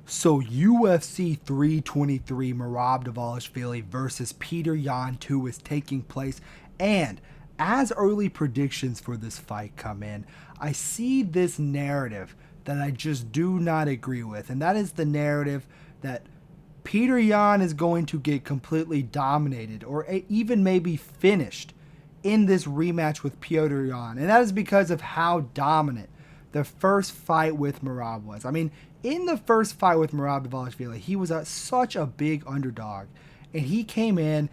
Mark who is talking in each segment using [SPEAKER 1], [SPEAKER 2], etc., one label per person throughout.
[SPEAKER 1] So UFC 323 Merab Dvalishvili versus Petr Yan 2 is taking place, and as early predictions for this fight come in, I see this narrative that I just do not agree with, and that is the narrative that Petr Yan is going to get completely dominated or even maybe finished in this rematch with Petr Yan, and that is because of how dominant the first fight with Merab was. I mean, in the first fight with Merab Dvalishvili, he was such a big underdog, and he came in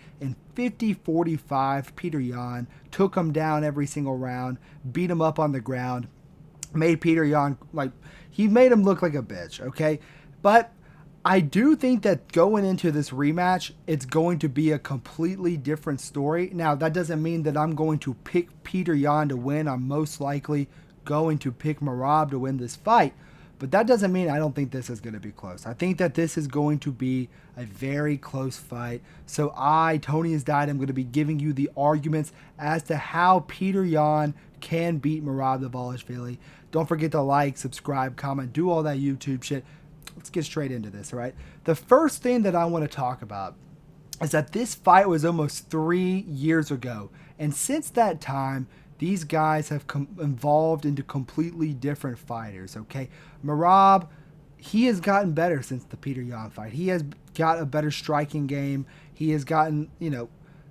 [SPEAKER 1] 50-45. Petr Yan took him down every single round, beat him up on the ground, made Petr Yan, he made him look like a bitch, okay? But I do think that going into this rematch, it's going to be a completely different story. Now, that doesn't mean that I'm going to pick Petr Yan to win. I'm most likely going to pick Merab to win this fight. But that doesn't mean I don't think this is going to be close. I think that this is going to be a very close fight. So I, Tony Has Died, I'm going to be giving you the arguments as to how Petr Yan can beat Merab Dvalishvili. Don't forget to like, subscribe, comment, do all that YouTube shit. Let's get straight into this, all right? The first thing that I want to talk about is that this fight was almost 3 years ago. And since that time, these guys have evolved into completely different fighters, okay? Merab, he has gotten better since the Petr Yan fight. He has got a better striking game. He has gotten,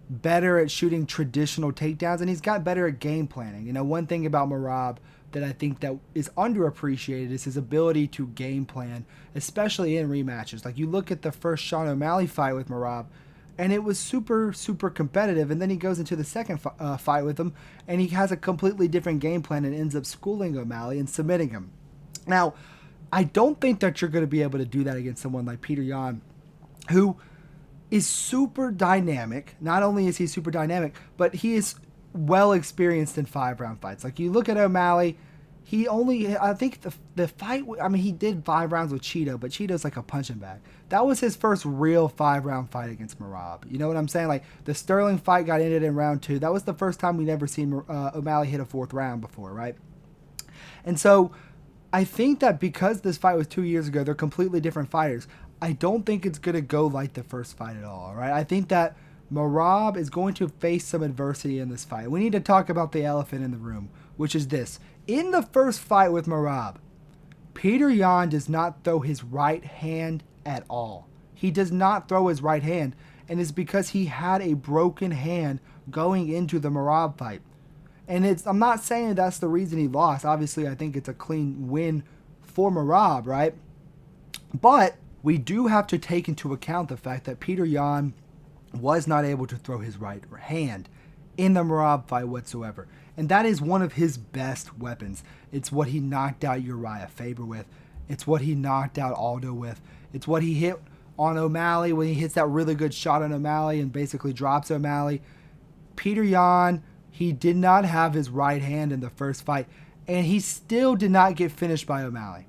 [SPEAKER 1] better at shooting traditional takedowns, and he's got better at game planning. One thing about Merab that I think that is underappreciated is his ability to game plan, especially in rematches. Like, you look at the first Sean O'Malley fight with Merab, and it was super, super competitive. And then he goes into the second fight with him, and he has a completely different game plan and ends up schooling O'Malley and submitting him. Now, I don't think that you're going to be able to do that against someone like Petr Yan, who is super dynamic. Not only is he super dynamic, but he is well experienced in 5-round fights. Like, you look at O'Malley, I think the fight, he did 5 rounds with Cheeto, but Cheeto's like a punching bag. That was his first real 5-round fight against Merab. You know what I'm saying? Like, the Sterling fight got ended in round 2. That was the first time we'd ever seen O'Malley hit a 4th round before, right? And so I think that because this fight was 2 years ago, they're completely different fighters. I don't think it's going to go like the first fight at all right? I think that Merab is going to face some adversity in this fight. We need to talk about the elephant in the room, which is this. In the first fight with Merab, Petr Yan does not throw his right hand at all. He does not throw his right hand, and it's because he had a broken hand going into the Merab fight. And I'm not saying that's the reason he lost. Obviously, I think it's a clean win for Merab, right? But we do have to take into account the fact that Petr Yan was not able to throw his right hand in the Merab fight whatsoever. And that is one of his best weapons. It's what he knocked out Uriah Faber with. It's what he knocked out Aldo with. It's what he hit on O'Malley when he hits that really good shot on O'Malley and basically drops O'Malley. Petr Yan, he did not have his right hand in the first fight, and he still did not get finished by O'Malley.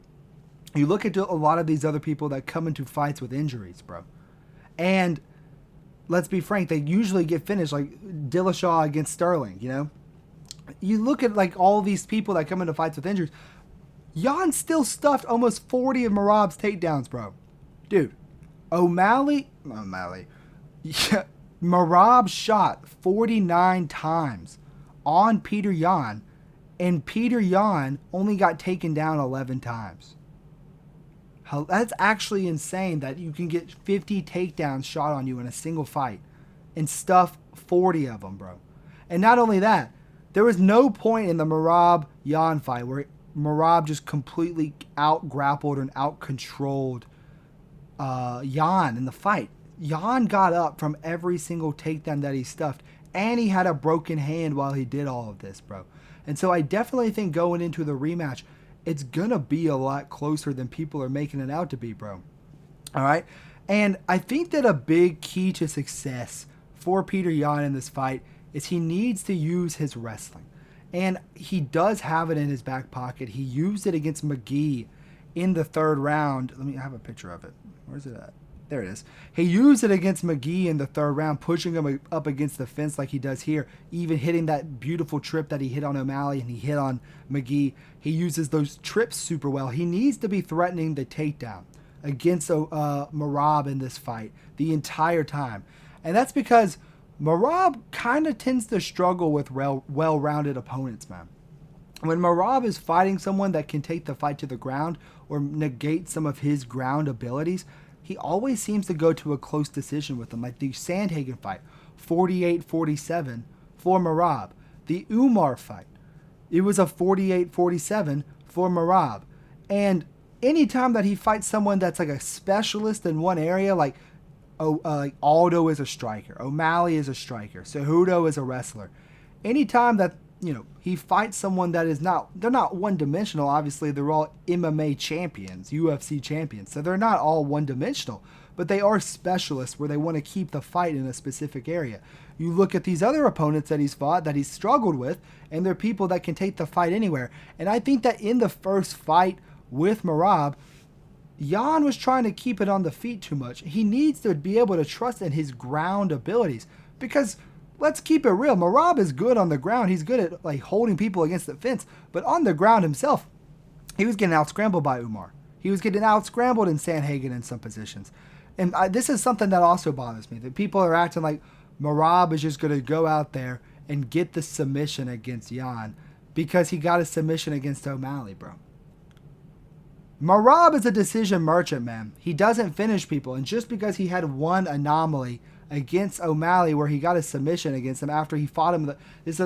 [SPEAKER 1] You look at a lot of these other people that come into fights with injuries, bro. And let's be frank, they usually get finished, like Dillashaw against Sterling, You look at all these people that come into fights with injuries. Yan still stuffed almost 40 of Merab's takedowns, bro. Dude, Merab shot 49 times on Petr Yan, and Petr Yan only got taken down 11 times. That's actually insane that you can get 50 takedowns shot on you in a single fight and stuff 40 of them, bro. And not only that, there was no point in the Merab-Yan fight where Merab just completely out-grappled and out-controlled Yan in the fight. Yan got up from every single takedown that he stuffed, and he had a broken hand while he did all of this, bro. And so I definitely think going into the rematch, it's going to be a lot closer than people are making it out to be, bro. All right? And I think that a big key to success for Petr Yan in this fight is he needs to use his wrestling. And he does have it in his back pocket. He used it against McGee in the 3rd round. Let me have a picture of it. Where's it at? There it is. He used it against McGee in the 3rd round, pushing him up against the fence like he does here, even hitting that beautiful trip that he hit on O'Malley and he hit on McGee. He uses those trips super well. He needs to be threatening the takedown. against Merab in this fight the entire time. And that's because Merab kind of tends to struggle with well-rounded opponents, man. When Merab is fighting someone that can take the fight to the ground or negate some of his ground abilities, he always seems to go to a close decision with them. Like the Sandhagen fight, 48-47 for Merab. The Umar fight, it was a 48-47 for Merab. And anytime that he fights someone that's like a specialist in one area, like Aldo is a striker, O'Malley is a striker, Cejudo is a wrestler. Anytime that he fights someone that is they're not one-dimensional. Obviously, they're all MMA champions, UFC champions, so they're not all one-dimensional, but they are specialists where they want to keep the fight in a specific area. You look at these other opponents that he's fought, that he's struggled with, and they're people that can take the fight anywhere. And I think that in the first fight with Merab, Yan was trying to keep it on the feet too much. He needs to be able to trust in his ground abilities, because let's keep it real. Merab is good on the ground. He's good at like holding people against the fence, but on the ground himself, he was getting out-scrambled by Umar. He was getting out-scrambled in Sandhagen in some positions. And this is something that also bothers me, that people are acting like Merab is just going to go out there and get the submission against Yan because he got a submission against O'Malley, bro. Merab is a decision merchant, man. He doesn't finish people. And just because he had one anomaly against O'Malley where he got a submission against him after he fought him,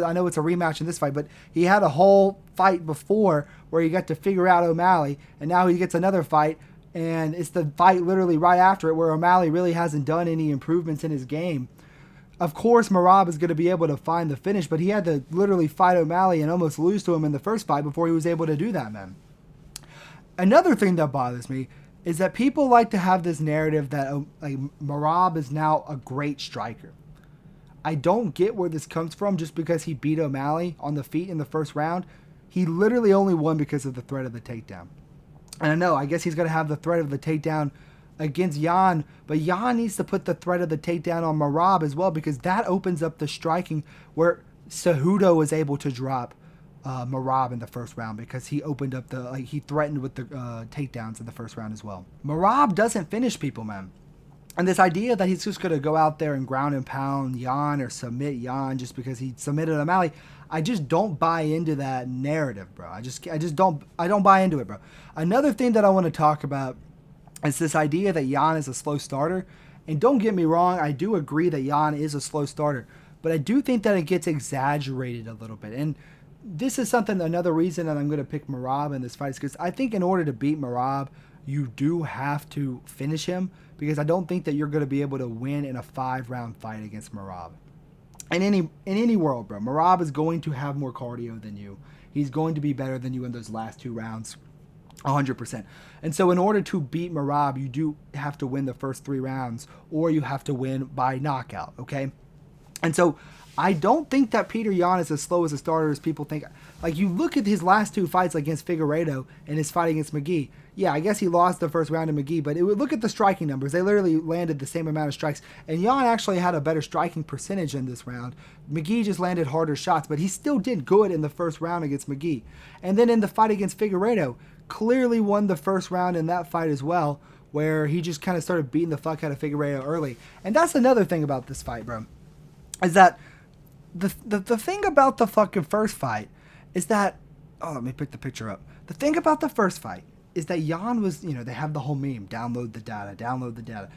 [SPEAKER 1] I know it's a rematch in this fight, but he had a whole fight before where he got to figure out O'Malley, and now he gets another fight, and it's the fight literally right after it where O'Malley really hasn't done any improvements in his game. Of course, Merab is going to be able to find the finish, but he had to literally fight O'Malley and almost lose to him in the first fight before he was able to do that, man. Another thing that bothers me is that people like to have this narrative that Merab is now a great striker. I don't get where this comes from just because he beat O'Malley on the feet in the first round. He literally only won because of the threat of the takedown. And I know, I guess he's going to have the threat of the takedown against Yan, but Yan needs to put the threat of the takedown on Merab as well, because that opens up the striking where Cejudo was able to drop Merab in the first round because he opened up he threatened with the takedowns in the first round as well. Merab doesn't finish people, man. And this idea that he's just going to go out there and ground and pound Yan or submit Yan just because he submitted O'Malley, I just don't buy into that narrative, bro. I just don't buy into it, bro. Another thing that I want to talk about is this idea that Yan is a slow starter. And don't get me wrong, I do agree that Yan is a slow starter, but I do think that it gets exaggerated a little bit. And this is another reason that I'm going to pick Merab in this fight, is because I think in order to beat Merab, you do have to finish him, because I don't think that you're going to be able to win in a 5-round fight against Merab. In any world, bro, Merab is going to have more cardio than you. He's going to be better than you in those last 2 rounds, 100%. And so in order to beat Merab, you do have to win the first 3 rounds, or you have to win by knockout, okay? And so I don't think that Petr Yan is as slow as a starter as people think. Like, you look at his last 2 fights against Figueiredo and his fight against McGee. Yeah, I guess he lost the first round to McGee, but look at the striking numbers. They literally landed the same amount of strikes. And Yan actually had a better striking percentage in this round. McGee just landed harder shots, but he still did good in the first round against McGee. And then in the fight against Figueiredo, clearly won the first round in that fight as well, where he just kind of started beating the fuck out of Figueiredo early. And that's another thing about this fight, bro, is that the thing about the fucking first fight is that, let me pick the picture up. The thing about the first fight is that Yan was, they have the whole meme, download the data.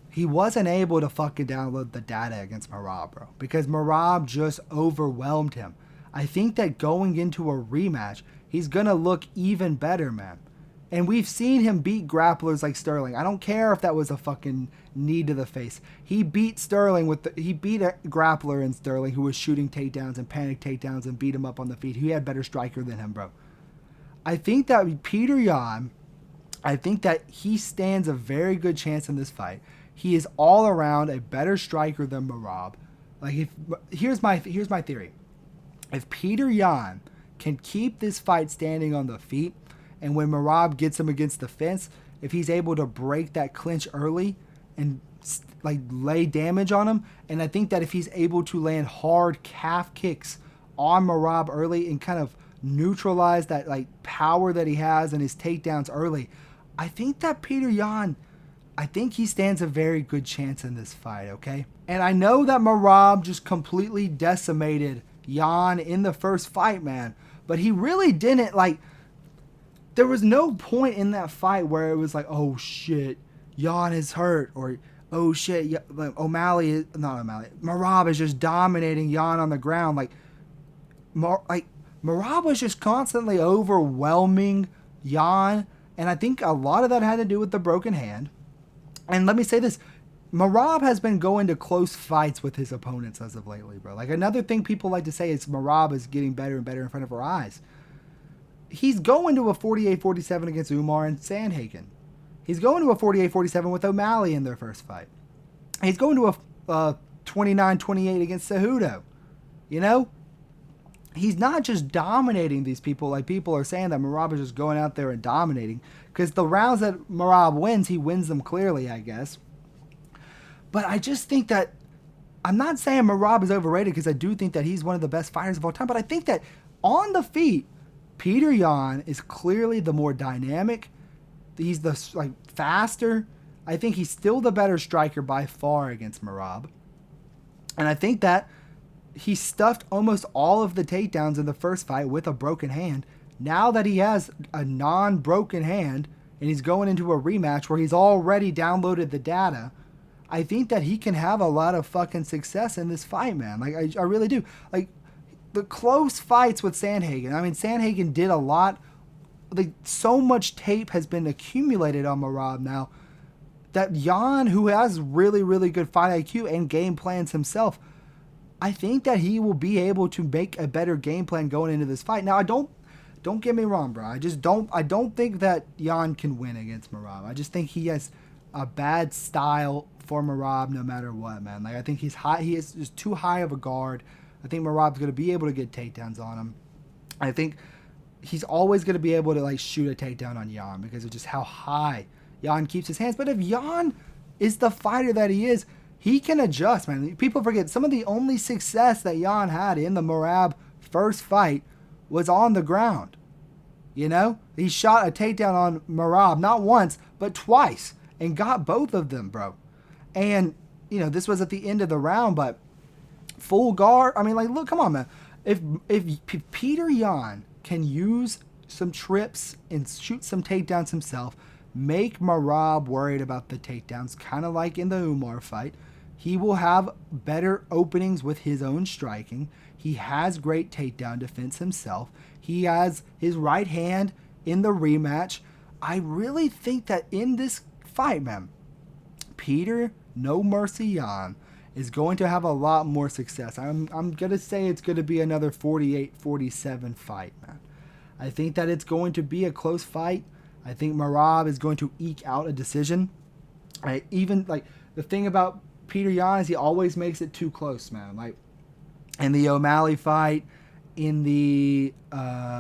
[SPEAKER 1] He wasn't able to fucking download the data against Merab, bro, because Merab just overwhelmed him. I think that going into a rematch, he's going to look even better, man. And we've seen him beat grapplers like Sterling. I don't care if that was a fucking knee to the face. He beat Sterling he beat a grappler in Sterling who was shooting takedowns and panic takedowns and beat him up on the feet. He had better striker than him, bro. I think that Petr Yan, he stands a very good chance in this fight. He is all around a better striker than Merab. Here's my theory. If Petr Yan can keep this fight standing on the feet, and when Merab gets him against the fence, if he's able to break that clinch early and lay damage on him, and I think that if he's able to land hard calf kicks on Merab early and kind of neutralize that power that he has and his takedowns early, I think that Petr Yan, I think he stands a very good chance in this fight, okay? And I know that Merab just completely decimated Yan in the first fight, man. But he really didn't, like, there was no point in that fight where it was like, oh shit, Yan is hurt, or oh shit, Merab is just dominating Yan on the ground. Like Merab was just constantly overwhelming Yan, and I think a lot of that had to do with the broken hand. And let me say this, Merab has been going to close fights with his opponents as of lately, bro. Like, another thing people like to say is Merab is getting better and better in front of our eyes. He's going to a 48-47 against Umar and Sandhagen. He's going to a 48-47 with O'Malley in their first fight. He's going to a 29-28 against Cejudo. You know? He's not just dominating these people like people are saying that Merab is just going out there and dominating. Because the rounds that Merab wins, he wins them clearly, I guess. But I just think that, I'm not saying Merab is overrated, because I do think that he's one of the best fighters of all time. But I think that on the feet, Petr Yan is clearly the more dynamic. He's the faster. I think he's still the better striker by far against Merab. And I think that he stuffed almost all of the takedowns in the first fight with a broken hand. Now that he has a non-broken hand and he's going into a rematch where he's already downloaded the data, I think that he can have a lot of fucking success in this fight, man. Like, I really do. Like, the close fights with Sandhagen. I mean, Sandhagen did a lot. Like, so much tape has been accumulated on Merab now that Yan, who has really, really good fight IQ and game plans himself, I think that he will be able to make a better game plan going into this fight. Now, I don't get me wrong, bro. I don't think that Yan can win against Merab. I just think he has a bad style for Merab no matter what, man. Like, I think he's high. He is just too high of a guard. I think Merab's going to be able to get takedowns on him. I think he's always going to be able to, like, shoot a takedown on Yan because of just how high Yan keeps his hands. But if Yan is the fighter that he is, he can adjust, man. People forget some of the only success that Yan had in the Merab first fight was on the ground. You know? He shot a takedown on Merab not once, but twice, and got both of them, bro. And, you know, this was at the end of the round, but full guard. I mean, like, look, come on, man. If Petr Yan can use some trips and shoot some takedowns himself, make Merab worried about the takedowns, kind of like in the Umar fight, he will have better openings with his own striking. He has great takedown defense himself. He has his right hand in the rematch. I really think that in this fight, man, Petr No Mercy Yan is going to have a lot more success. I'm going to say it's going to be another 48-47 fight, man. I think that it's going to be a close fight. I think Merab is going to eke out a decision. Even, like, the thing about Petr Yan is he always makes it too close, man. Like, in the O'Malley fight, in the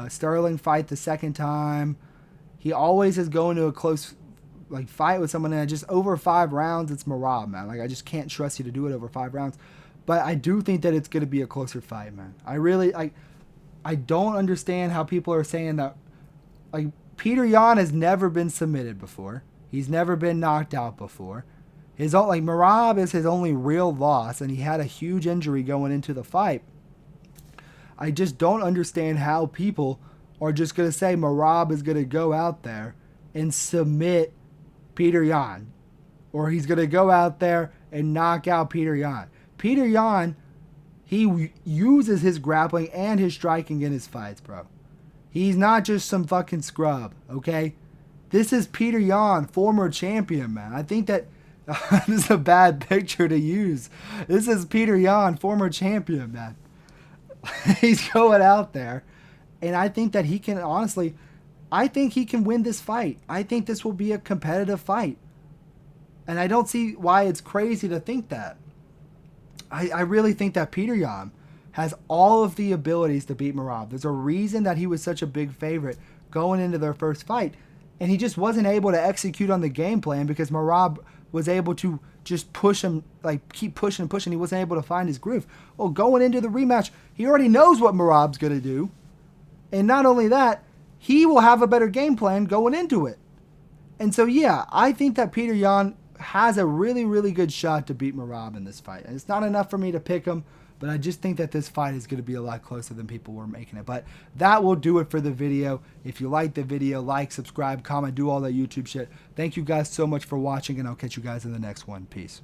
[SPEAKER 1] Sterling fight the second time, he always is going to a close, like, fight with someone, and just over 5 rounds, it's Merab, man. Like, I just can't trust you to do it over 5 rounds. But I do think that it's going to be a closer fight, man. I don't understand how people are saying that. Like, Petr Yan has never been submitted before. He's never been knocked out before. Merab is his only real loss, and he had a huge injury going into the fight. I just don't understand how people are just going to say Merab is going to go out there and submit Petr Yan, or he's going to go out there and knock out Petr Yan. Petr Yan, he uses his grappling and his striking in his fights, bro. He's not just some fucking scrub, okay? This is Petr Yan, former champion, man. I think that this is a bad picture to use. This is Petr Yan, former champion, man. He's going out there, and I think that he can, honestly, I think he can win this fight. I think this will be a competitive fight. And I don't see why it's crazy to think that. I really think that Petr Yan has all of the abilities to beat Merab. There's a reason that he was such a big favorite going into their first fight, and he just wasn't able to execute on the game plan because Merab was able to just push him, like, keep pushing and pushing. He wasn't able to find his groove. Well, going into the rematch, he already knows what Merab's going to do. And not only that, he will have a better game plan going into it. And so, yeah, I think that Petr Yan has a really, really good shot to beat Merab in this fight. And it's not enough for me to pick him, but I just think that this fight is going to be a lot closer than people were making it. But that will do it for the video. If you like the video, like, subscribe, comment, do all that YouTube shit. Thank you guys so much for watching, and I'll catch you guys in the next one. Peace.